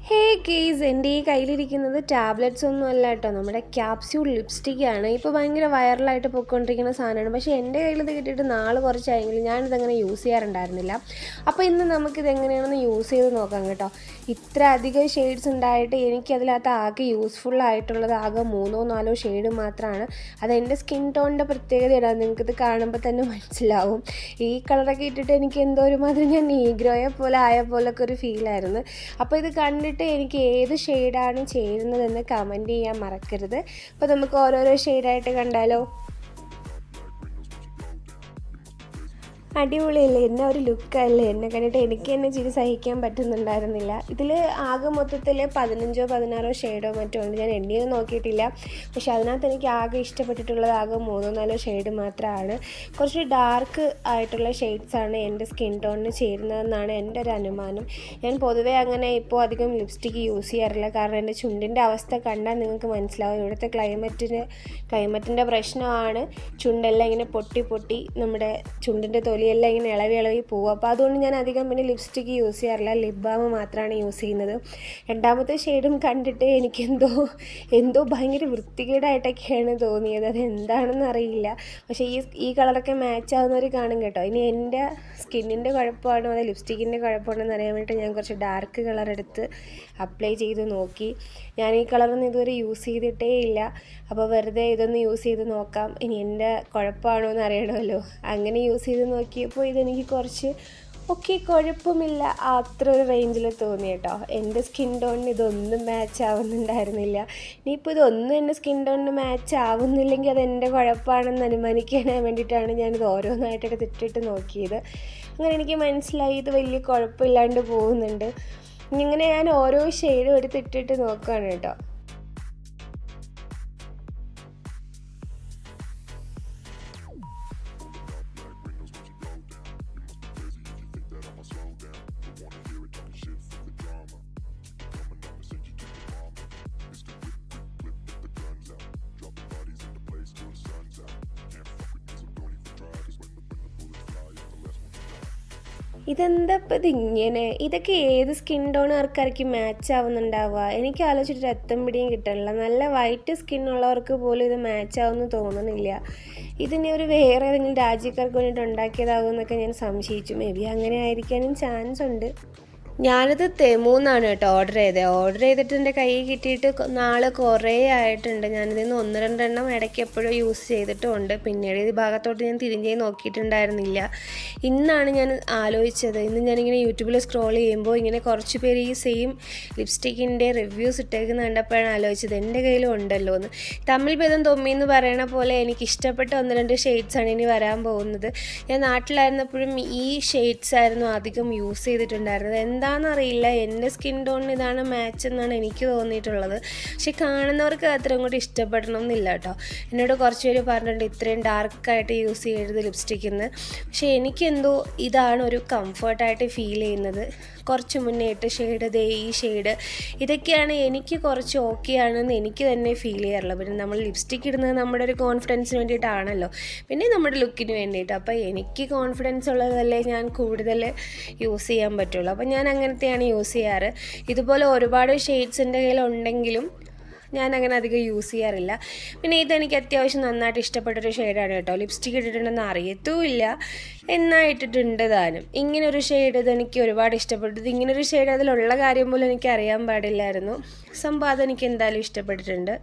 ഹേ guys, എൻ്റെ ഈ കയ്യിലിരിക്കുന്നത് tablets ഒന്നും അല്ല കേട്ടോ, നമ്മുടെ ക്യാപ്സ്യൂൾ ലിപ്സ്റ്റിക്കാണ്. ഇപ്പോൾ ഭയങ്കര വൈറലായിട്ട് പോയിക്കൊണ്ടിരിക്കുന്ന സാധനമാണ്. പക്ഷേ എൻ്റെ കയ്യിലിത് കിട്ടിയിട്ട് നാൾ കുറച്ചായെങ്കിലും ഞാനിതങ്ങനെ യൂസ് ചെയ്യാറുണ്ടായിരുന്നില്ല. അപ്പോൾ ഇന്ന് നമുക്കിതെങ്ങനെയാണെന്ന് യൂസ് ചെയ്ത് നോക്കാം കേട്ടോ. ഇത്ര അധികം ഷെയ്ഡ്സ് ഉണ്ടായിട്ട് എനിക്കതിനകത്ത് ആകെ യൂസ്ഫുള്ളായിട്ടുള്ളത് ആകെ 3-4 ഷെയ്ഡ് മാത്രമാണ്. അതെൻ്റെ സ്കിൻ ടോണിൻ്റെ പ്രത്യേകതയാണ്, നിങ്ങൾക്കിത് കാണുമ്പോൾ തന്നെ മനസ്സിലാവും. ഈ കളറൊക്കെ ഇട്ടിട്ട് എനിക്ക് എന്തോ ഒരുമാതിരി ഞാൻ നീഗ്രോയെ പോലെ ആയ പോലൊക്കെ ഒരു ഫീലായിരുന്നു. അപ്പോൾ ഇത് കണ്ടിട്ട് എനിക്ക് ഏത് ഷെയ്ഡാണ് ചേരുന്നതെന്ന് കമൻറ്റ് ചെയ്യാൻ മറക്കരുത്. അപ്പോൾ നമുക്ക് ഓരോരോ ഷെയ്ഡായിട്ട് കണ്ടാലോ. അടിപൊളിയല്ലേ, എന്നെ ഒരു ലുക്കല്ലേ, എന്നെ കണ്ടിട്ട് എനിക്ക് തന്നെ ചിരി സഹിക്കാൻ പറ്റുന്നുണ്ടായിരുന്നില്ല. ഇതിൽ ആകെ മൊത്തത്തിൽ 15-16 ഷെയ്ഡോ മറ്റോ ഉണ്ട്, ഞാൻ എണ്ണിയൊന്നും നോക്കിയിട്ടില്ല. പക്ഷെ അതിനകത്ത് എനിക്ക് ആകെ ഇഷ്ടപ്പെട്ടിട്ടുള്ളത് ആകെ 3-4 ഷെയ്ഡ് മാത്രമാണ്. കുറച്ച് ഡാർക്ക് ആയിട്ടുള്ള ഷെയ്ഡ്സാണ് എൻ്റെ സ്കിൻ ടോണിന് ചേരുന്നതെന്നാണ് എൻ്റെ ഒരു അനുമാനം. ഞാൻ പൊതുവേ അങ്ങനെ ഇപ്പോൾ അധികം ലിപ്സ്റ്റിക്ക് യൂസ് ചെയ്യാറില്ല, കാരണം എൻ്റെ ചുണ്ടിൻ്റെ അവസ്ഥ കണ്ടാൽ നിങ്ങൾക്ക് മനസ്സിലാവും. ഇവിടുത്തെ ക്ലൈമറ്റിൻ്റെ പ്രശ്നമാണ്, ചുണ്ടെല്ലാം ഇങ്ങനെ പൊട്ടി നമ്മുടെ ചുണ്ടിൻ്റെ തൊലിയെല്ലാം ഇങ്ങനെ ഇളവി പോകും. അപ്പോൾ അതുകൊണ്ട് ഞാൻ അധികം പിന്നെ ലിപ്സ്റ്റിക്ക് യൂസ് ചെയ്യാറില്ല, ലിപ് ബാം മാത്രമാണ് യൂസ് ചെയ്യുന്നത്. രണ്ടാമത്തെ ഷെയ്ഡും കണ്ടിട്ട് എനിക്കെന്തോ ഭയങ്കര വൃത്തികേടായിട്ടൊക്കെയാണ് തോന്നിയത്. അതെന്താണെന്ന് അറിയില്ല. പക്ഷേ ഈ കളറൊക്കെ മാച്ച് ആവുന്നവർ കാണും കേട്ടോ. ഇനി എൻ്റെ സ്കിന്നിൻ്റെ കുഴപ്പമാണോ അതോ ലിപ്സ്റ്റിക്കിൻ്റെ കുഴപ്പമാണോ അറിയാൻ വേണ്ടിയിട്ട് ഞാൻ കുറച്ച് ഡാർക്ക് കളർ എടുത്ത് അപ്ലൈ ചെയ്ത് നോക്കി. ഞാൻ ഈ കളറൊന്നും ഇതുവരെ യൂസ് ചെയ്തിട്ടേ ഇല്ല, അപ്പോൾ വെറുതെ ഇതൊന്ന് യൂസ് ചെയ്ത് നോക്കാം, ഇനി എൻ്റെ കുഴപ്പമാണോ എന്ന് അറിയണമല്ലോ. അങ്ങനെ യൂസ് ചെയ്ത് നോക്കിയപ്പോൾ ഇതെനിക്ക് കുറച്ച് കുഴപ്പമില്ല, അത്ര ഒരു റേഞ്ചിൽ തോന്നി കേട്ടോ. എൻ്റെ സ്കിൻ ടോണിന് ഇതൊന്നും മാച്ച് ആവുന്നുണ്ടായിരുന്നില്ല. ഇനിയിപ്പോൾ ഇതൊന്നും എൻ്റെ സ്കിൻ ടോണിന് മാച്ച് ആവുന്നില്ലെങ്കിൽ അതെൻ്റെ കുഴപ്പമാണെന്ന് അനുമാനിക്കാൻ വേണ്ടിയിട്ടാണ് ഞാനിത് ഓരോന്നായിട്ട് എടുത്തിട്ട് നോക്കിയത്. അങ്ങനെ എനിക്ക് മനസ്സിലായി ഇത് വലിയ കുഴപ്പമില്ലാണ്ട് പോകുന്നുണ്ട്. ഇങ്ങനെ ഞാൻ ഓരോ ഷെയ്ഡും എടുത്തിട്ടിട്ട് നോക്കുകയാണ് കേട്ടോ. ഇതെന്താ ഇപ്പം ഇതിങ്ങനെ, ഇതൊക്കെ ഏത് സ്കിൻ ടോണുകാർക്കായിരിക്കും മാച്ച് ആവുന്നുണ്ടാവുക? എനിക്ക് ആലോചിച്ചിട്ട് രക്തം പിടിയും കിട്ടണില്ല. നല്ല വൈറ്റ് സ്കിന്നുള്ളവർക്ക് പോലും ഇത് മാച്ച് ആവുമെന്ന് തോന്നുന്നില്ല. ഇതിനെ ഒരു വേറെ ഏതെങ്കിലും രാജ്യക്കാർക്ക് വേണ്ടിയിട്ട് ഉണ്ടാക്കിയതാകുമെന്നൊക്കെ ഞാൻ സംശയിച്ചു. മേ ബി അങ്ങനെ ആയിരിക്കാനും ചാൻസ് ഉണ്ട്. ഞാനിത് തെമൂന്നാണ് കേട്ടോ ഓർഡർ ചെയ്തിട്ട് എൻ്റെ കയ്യിൽ കിട്ടിയിട്ട് നാൾ കുറേ ആയിട്ടുണ്ട്. ഞാനിതിന്ന് 1-2 എണ്ണം ഇടയ്ക്ക് എപ്പോഴും യൂസ് ചെയ്തിട്ടുമുണ്ട്. പിന്നീട് ഈ ഭാഗത്തോട്ട് ഞാൻ തിരിഞ്ഞേ നോക്കിയിട്ടുണ്ടായിരുന്നില്ല. ഇന്നാണ് ഞാൻ ആലോചിച്ചത്. ഇന്ന് ഞാനിങ്ങനെ യൂട്യൂബിൽ സ്ക്രോൾ ചെയ്യുമ്പോൾ ഇങ്ങനെ കുറച്ച് പേര് ഈ സെയിം ലിപ്സ്റ്റിക്കിൻ്റെ റിവ്യൂസ് ഇട്ടേക്കുന്ന കണ്ടപ്പോഴാണ് ആലോചിച്ചത് എൻ്റെ കയ്യിലും ഉണ്ടല്ലോ എന്ന്. തമ്മിൽ ഭേദം തൊമ്മി എന്ന് പറയണ പോലെ എനിക്ക് ഇഷ്ടപ്പെട്ട 1-2 ഷെയ്ഡ്സാണ് ഇനി വരാൻ പോകുന്നത്. ഞാൻ നാട്ടിലായിരുന്നപ്പോഴും ഈ ഷെയ്ഡ്സ് ആയിരുന്നു അധികം യൂസ് ചെയ്തിട്ടുണ്ടായിരുന്നത്. എന്താണെന്നറിയില്ല, എൻ്റെ സ്കിൻ ടോണിന് ഇതാണ് മാച്ച് എന്നാണ് എനിക്ക് തോന്നിയിട്ടുള്ളത്. പക്ഷെ കാണുന്നവർക്ക് അത്രയും കൂടി ഇഷ്ടപ്പെടണം എന്നില്ല കേട്ടോ. എന്നോട് കുറച്ച് പേര് പറഞ്ഞിട്ടുണ്ട് ഇത്രയും ഡാർക്കായിട്ട് യൂസ് ചെയ്യരുത് ലിപ്സ്റ്റിക്കെന്ന്. പക്ഷേ എനിക്കെന്തോ ഇതാണ് ഒരു കംഫർട്ടായിട്ട് ഫീൽ ചെയ്യുന്നത്. കുറച്ച് മുന്നേ ഇട്ട ഷെയ്ഡ്, ഈ ഷെയ്ഡ്, ഇതൊക്കെയാണ് എനിക്ക് കുറച്ച് ഓക്കെ ആണെന്ന് എനിക്ക് തന്നെ ഫീൽ ചെയ്യാറുള്ളത്. പിന്നെ നമ്മൾ ലിപ്സ്റ്റിക്ക് ഇടുന്നത് നമ്മുടെ ഒരു കോൺഫിഡൻസിന് വേണ്ടിയിട്ടാണല്ലോ, പിന്നെ നമ്മുടെ ലുക്കിന് വേണ്ടിയിട്ട്. അപ്പോൾ എനിക്ക് കോൺഫിഡൻസ് ഉള്ളതല്ലേ ഞാൻ കൂടുതൽ യൂസ് ചെയ്യാൻ പറ്റുള്ളൂ. അപ്പോൾ ഞാൻ അങ്ങനത്തെയാണ് യൂസ് ചെയ്യാറ്. ഇതുപോലെ ഒരുപാട് ഷെയ്ഡ്സ് എൻ്റെ കയ്യിലുണ്ടെങ്കിലും ഞാൻ അങ്ങനെ അധികം യൂസ് ചെയ്യാറില്ല. പിന്നെ ഇതെനിക്ക് അത്യാവശ്യം നന്നായിട്ട് ഇഷ്ടപ്പെട്ടൊരു ഷെയ്ഡാണ് കേട്ടോ. ലിപ്സ്റ്റിക്ക് ഇട്ടിട്ടുണ്ടെന്ന് അറിയത്തുമില്ല, എന്നാൽ ഇട്ടിട്ടുണ്ട് താനും. ഇങ്ങനൊരു ഷെയ്ഡ് ഇതെനിക്ക് ഒരുപാട് ഇഷ്ടപ്പെട്ടത്. ഇങ്ങനൊരു ഷെയ്ഡ് അതിലുള്ള കാര്യം പോലും എനിക്ക് അറിയാൻ പാടില്ലായിരുന്നു. സംഭവം അതെനിക്ക് എന്തായാലും ഇഷ്ടപ്പെട്ടിട്ടുണ്ട്.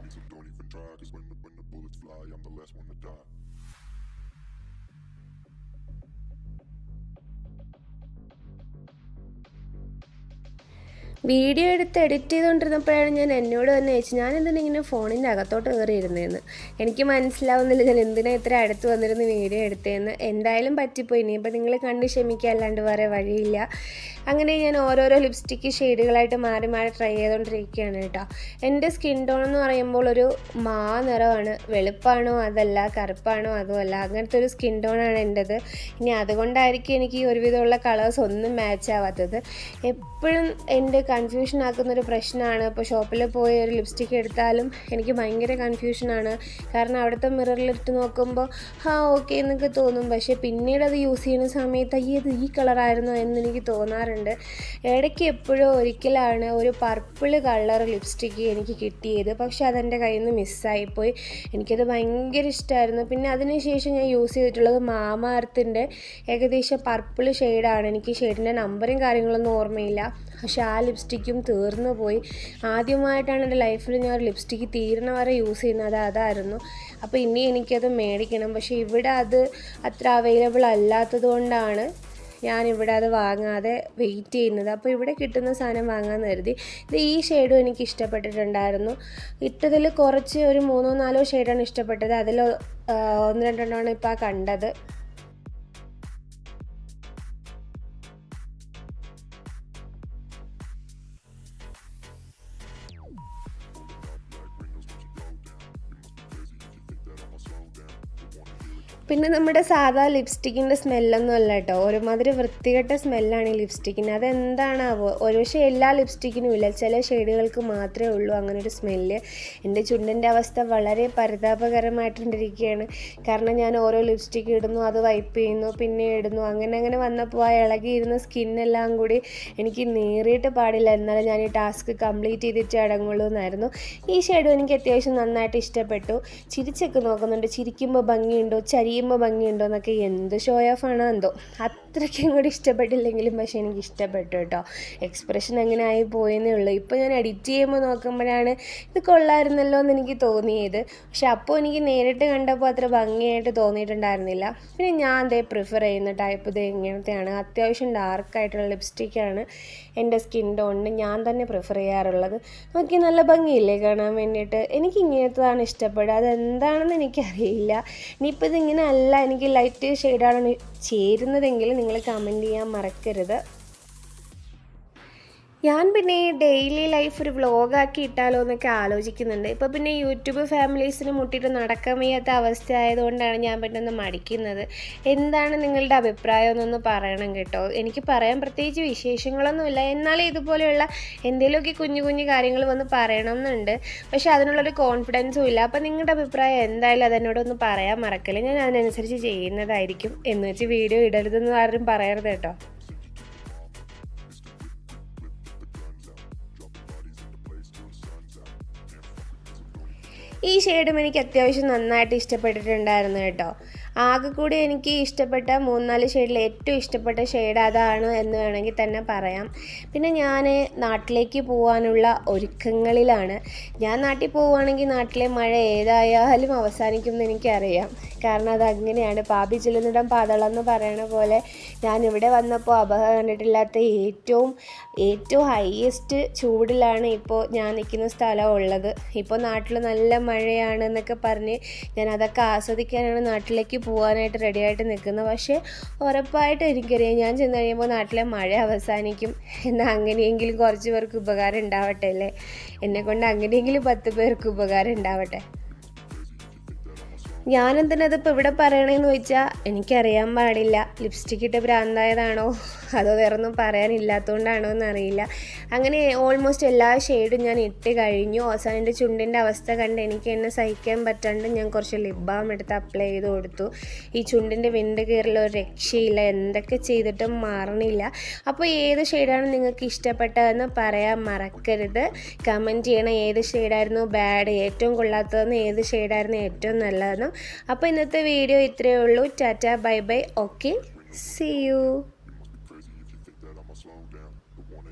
വീഡിയോ എടുത്ത് എഡിറ്റ് ചെയ്തുകൊണ്ടിരുന്നപ്പോഴാണ് ഞാൻ എന്നോട് തന്നെ ചോദിച്ചു ഞാനെന്തിനാ ഇങ്ങനെ ഫോണിൻ്റെ അകത്തോട്ട് കയറിയിരുന്നതെന്ന്. എനിക്ക് മനസ്സിലാവുന്നില്ല ഞാൻ എന്തിനാ ഇത്ര അടുത്ത് വന്നിരുന്ന് വീഡിയോ എടുത്തതെന്ന്. എന്തായാലും പറ്റിപ്പോയി, ഇനിയിപ്പോൾ നിങ്ങൾ കണ്ട് ക്ഷമിക്കുക, അല്ലാണ്ട് വേറെ വഴിയില്ല. അങ്ങനെ ഞാൻ ഓരോരോ ലിപ്സ്റ്റിക്ക് ഷെയ്ഡുകളായിട്ട് മാറി ട്രൈ ചെയ്തുകൊണ്ടിരിക്കുകയാണ് കേട്ടോ. എൻ്റെ സ്കിൻ ടോൺ എന്ന് പറയുമ്പോൾ ഒരു നിറമാണ്. വെളുപ്പാണോ അതല്ല, കറുപ്പാണോ അതുമല്ല, അങ്ങനത്തെ ഒരു സ്കിൻ ടോണാണ് എൻ്റെത്. ഇനി അതുകൊണ്ടായിരിക്കും എനിക്ക് ഒരുവിധമുള്ള കളേഴ്സ് ഒന്നും മാച്ച് ആവാത്തത്. എപ്പോഴും എൻ്റെ കൺഫ്യൂഷൻ ആക്കുന്നൊരു പ്രശ്നമാണ്. ഇപ്പോൾ ഷോപ്പിൽ പോയി ഒരു ലിപ്സ്റ്റിക്ക് എടുത്താലും എനിക്ക് ഭയങ്കര കൺഫ്യൂഷനാണ്. കാരണം അവിടുത്തെ മിററിലിട്ട് നോക്കുമ്പോൾ ഓക്കെ എന്നൊക്കെ തോന്നും, പക്ഷേ പിന്നീട് അത് യൂസ് ചെയ്യുന്ന സമയത്ത് ഇത് ഈ കളറായിരുന്നോ എന്നെനിക്ക് തോന്നാറുണ്ട്. ചെയ്യുന്നുണ്ട്. ഇടയ്ക്ക് എപ്പോഴോ ഒരിക്കലാണ് ഒരു പർപ്പിൾ കളർ ലിപ്സ്റ്റിക്ക് എനിക്ക് കിട്ടിയത്. പക്ഷെ അതെൻ്റെ കയ്യിൽ നിന്ന് മിസ്സായിപ്പോയി. എനിക്കത് ഭയങ്കര ഇഷ്ടമായിരുന്നു. പിന്നെ അതിനുശേഷം ഞാൻ യൂസ് ചെയ്തിട്ടുള്ളത് മാമ എർത്തിൻ്റെ ഏകദേശം പർപ്പിൾ ഷെയ്ഡാണ്. എനിക്ക് ഷെയ്ഡിൻ്റെ നമ്പറും കാര്യങ്ങളൊന്നും ഓർമ്മയില്ല. പക്ഷെ ആ ലിപ്സ്റ്റിക്കും തീർന്നു പോയി. ആദ്യമായിട്ടാണ് എൻ്റെ ലൈഫിൽ ഞാൻ ഒരു ലിപ്സ്റ്റിക്ക് തീർന്ന വരെ യൂസ് ചെയ്യുന്നത് അതായിരുന്നു. അപ്പോൾ ഇനി എനിക്കത് മേടിക്കണം. പക്ഷേ ഇവിടെ അത് അത്ര അവൈലബിൾ അല്ലാത്തത് കൊണ്ടാണ് ഞാനിവിടെ അത് വാങ്ങാതെ വെയിറ്റ് ചെയ്യുന്നത്. അപ്പോൾ ഇവിടെ കിട്ടുന്ന സാധനം വാങ്ങാമെന്ന് കരുതി. ഈ ഷെയ്ഡും എനിക്ക് ഇഷ്ടപ്പെട്ടിട്ടുണ്ടായിരുന്നു. ഇട്ടതിൽ കുറച്ച് ഒരു 3-4 ഷെയ്ഡാണ് ഇഷ്ടപ്പെട്ടത്. അതിൽ 1-2 ഇപ്പോൾ കണ്ടത്. പിന്നെ നമ്മുടെ സാധാ ലിപ്സ്റ്റിക്കിൻ്റെ സ്മെല്ലൊന്നും അല്ല കേട്ടോ, ഒരുമാതിരി വൃത്തികെട്ട സ്മെല്ലാണ് ഈ ലിപ്സ്റ്റിക്കിന്. അതെന്താണാവോ, പക്ഷേ എല്ലാ ലിപ്സ്റ്റിക്കിനും ഇല്ല, ചില ഷെയ്ഡുകൾക്ക് മാത്രമേ ഉള്ളൂ അങ്ങനൊരു സ്മെല്ല്. എൻ്റെ ചുണ്ടിൻ്റെ അവസ്ഥ വളരെ പരിതാപകരമായിട്ടിരിക്കുകയാണ്. കാരണം ഞാൻ ഓരോ ലിപ്സ്റ്റിക്ക് ഇടുന്നു, അത് വൈപ്പ് ചെയ്യുന്നു, പിന്നെ ഇടുന്നു, അങ്ങനെ വന്നപ്പോൾ ആ ഇളകിയിരുന്ന സ്കിന്നെല്ലാം കൂടി എനിക്ക് നേറിയിട്ട് പാടില്ല. എന്നാലും ഞാൻ ഈ ടാസ്ക് കംപ്ലീറ്റ് ചെയ്തിട്ട് അടങ്ങുള്ളൂ എന്നായിരുന്നു. ഈ ഷെയ്ഡും എനിക്ക് അത്യാവശ്യം നന്നായിട്ട് ഇഷ്ടപ്പെട്ടു. ചിരിച്ചൊക്കെ നോക്കുന്നുണ്ട്, ചിരിക്കുമ്പോൾ ഭംഗിയുണ്ടോ ചെയ്യുമ്പോൾ ഭംഗിയുണ്ടോ എന്നൊക്കെ. എന്ത് ഷോ ഓഫ് ആണോ എന്തോ, അത്രയ്ക്കും കൂടി ഇഷ്ടപ്പെട്ടില്ലെങ്കിലും പക്ഷേ എനിക്ക് ഇഷ്ടപ്പെട്ടു കേട്ടോ. എക്സ്പ്രഷൻ അങ്ങനെ ആയി പോയെന്നേ ഉള്ളൂ. ഇപ്പോൾ ഞാൻ എഡിറ്റ് ചെയ്യുമ്പോൾ നോക്കുമ്പോഴാണ് ഇത് കൊള്ളായിരുന്നല്ലോ എന്ന് എനിക്ക് തോന്നിയത്. പക്ഷെ അപ്പോൾ എനിക്ക് നേരിട്ട് കണ്ടപ്പോൾ അത്ര ഭംഗിയായിട്ട് തോന്നിയിട്ടുണ്ടായിരുന്നില്ല. പിന്നെ ഞാൻ പ്രിഫർ ചെയ്യുന്ന ടൈപ്പ് ഇങ്ങനത്തെയാണ്. അത്യാവശ്യം ഡാർക്കായിട്ടുള്ള ലിപ്സ്റ്റിക്കാണ് എൻ്റെ സ്കിൻ ടോണിന് ഞാൻ തന്നെ പ്രിഫർ ചെയ്യാറുള്ളത്. നോക്കി നല്ല ഭംഗിയില്ലേ കാണാൻ വേണ്ടിയിട്ട്. എനിക്ക് ഇങ്ങനത്തതാണ് ഇഷ്ടപ്പെടുക. അതെന്താണെന്ന് എനിക്കറിയില്ല. ഇനിയിപ്പോൾ ഇതിങ്ങനെ അല്ല, എനിക്ക് ലൈറ്റ് ഷെയ്ഡാണ് ചേരുന്നതെങ്കിൽ നിങ്ങൾ കമൻറ്റ് ചെയ്യാൻ മറക്കരുത്. ഞാൻ പിന്നെ ഈ ഡെയിലി ലൈഫ് ഒരു വ്ളോഗാക്കി ഇട്ടാലോ എന്നൊക്കെ ആലോചിക്കുന്നുണ്ട്. ഇപ്പോൾ പിന്നെ യൂട്യൂബ് ഫാമിലീസിന് മുട്ടിയിട്ട് നടക്കാൻ വയ്യാത്ത അവസ്ഥ ആയതുകൊണ്ടാണ് ഞാൻ പെട്ടെന്ന് മടിക്കുന്നത്. എന്താണ് നിങ്ങളുടെ അഭിപ്രായം എന്നൊന്ന് പറയണം കേട്ടോ. എനിക്ക് പറയാൻ പ്രത്യേകിച്ച് വിശേഷങ്ങളൊന്നുമില്ല, എന്നാലും ഇതുപോലെയുള്ള എന്തെങ്കിലുമൊക്കെ കുഞ്ഞു കുഞ്ഞു കാര്യങ്ങൾ വന്ന് പറയണമെന്നുണ്ട്. പക്ഷേ അതിനുള്ളൊരു കോൺഫിഡൻസും ഇല്ല. അപ്പോൾ നിങ്ങളുടെ അഭിപ്രായം എന്തായാലും അതെന്നോടൊന്ന് പറയാൻ മറക്കല്ലേ. ഞാൻ അതിനനുസരിച്ച് ചെയ്യുന്നതായിരിക്കും. എന്ന് വെച്ച് വീഡിയോ ഇടരുതെന്ന് ആരും പറയരുത് കേട്ടോ. ഈ ഷെയ്ഡും എനിക്ക് അത്യാവശ്യം നന്നായിട്ട് ഇഷ്ടപ്പെട്ടിട്ടുണ്ടായിരുന്നു കേട്ടോ. ആകെ കൂടി എനിക്ക് ഇഷ്ടപ്പെട്ട 3-4 ഷെയ്ഡിൽ ഏറ്റവും ഇഷ്ടപ്പെട്ട ഷെയ്ഡ് അതാണ് എന്ന് വേണമെങ്കിൽ തന്നെ പറയാം. പിന്നെ ഞാൻ നാട്ടിലേക്ക് പോകാനുള്ള ഒരുക്കങ്ങളിലാണ്. ഞാൻ നാട്ടിൽ പോവുകയാണെങ്കിൽ നാട്ടിലെ മഴ ഏതായാലും അവസാനിക്കും എന്ന് എനിക്കറിയാം. കാരണം അതങ്ങനെയാണ്, പാപി ചെല്ലുന്നിടം പാതാളം എന്ന് പറയണ പോലെ ഞാനിവിടെ വന്നപ്പോൾ അപകടം കണ്ടിട്ടില്ലാത്ത ഏറ്റവും ഹൈയസ്റ്റ് ചൂടിലാണ് ഇപ്പോൾ ഞാൻ നിൽക്കുന്ന സ്ഥലം ഉള്ളത്. ഇപ്പോൾ നാട്ടിൽ നല്ല മഴയാണ് എന്നൊക്കെ പറഞ്ഞ് ഞാൻ അതൊക്കെ ആസ്വദിക്കാനാണ് നാട്ടിലേക്ക് പോകാനായിട്ട് റെഡിയായിട്ട് നിൽക്കുന്നത്. പക്ഷേ ഉറപ്പായിട്ട് എനിക്കറിയാം ഞാൻ ചെന്ന് കഴിയുമ്പോൾ നാട്ടിലെ മഴ അവസാനിക്കും. എന്നാൽ അങ്ങനെയെങ്കിലും കുറച്ച് പേർക്ക് ഉപകാരം ഉണ്ടാവട്ടെ അല്ലേ. എന്നെക്കൊണ്ട് അങ്ങനെയെങ്കിലും 10 പേർക്ക് ഉപകാരം ഉണ്ടാവട്ടെ. ഞാനെന്തിനതിപ്പോൾ ഇവിടെ പറയണമെന്ന് ചോദിച്ചാൽ എനിക്കറിയാൻ പാടില്ല. ലിപ്സ്റ്റിക്ക് ഇട്ട് ഭ്രാന്തായതാണോ അതോ വേറൊന്നും പറയാനില്ലാത്തതുകൊണ്ടാണോ എന്നറിയില്ല. അങ്ങനെ ഓൾമോസ്റ്റ് എല്ലാ ഷെയ്ഡും ഞാൻ ഇട്ട് കഴിഞ്ഞു. അവസാനം എൻ്റെ ചുണ്ടിൻ്റെ അവസ്ഥ കണ്ട് എനിക്ക് എന്നെ സഹിക്കാൻ പറ്റാണ്ട് ഞാൻ കുറച്ച് ലിപ് ബാം എടുത്ത് അപ്ലൈ ചെയ്ത് കൊടുത്തു. ഈ ചുണ്ടിൻ്റെ വിണ്ട് കയറിയുള്ള ഒരു രക്ഷയില്ല, എന്തൊക്കെ ചെയ്തിട്ടും മാറണില്ല. അപ്പോൾ ഏത് ഷെയ്ഡാണ് നിങ്ങൾക്ക് ഇഷ്ടപ്പെട്ടതെന്ന് പറയാൻ മറക്കരുത്. കമൻറ്റ് ചെയ്യണം ഏത് ഷെയ്ഡായിരുന്നു ബാഡ്, ഏറ്റവും കൊള്ളാത്തതെന്ന്, ഏത് ഷെയ്ഡായിരുന്നു ഏറ്റവും നല്ലതെന്നും. അപ്പോൾ ഇന്നത്തെ വീഡിയോ ഇത്രയേ ഉള്ളൂ. Tata bye bye. Okay, see U.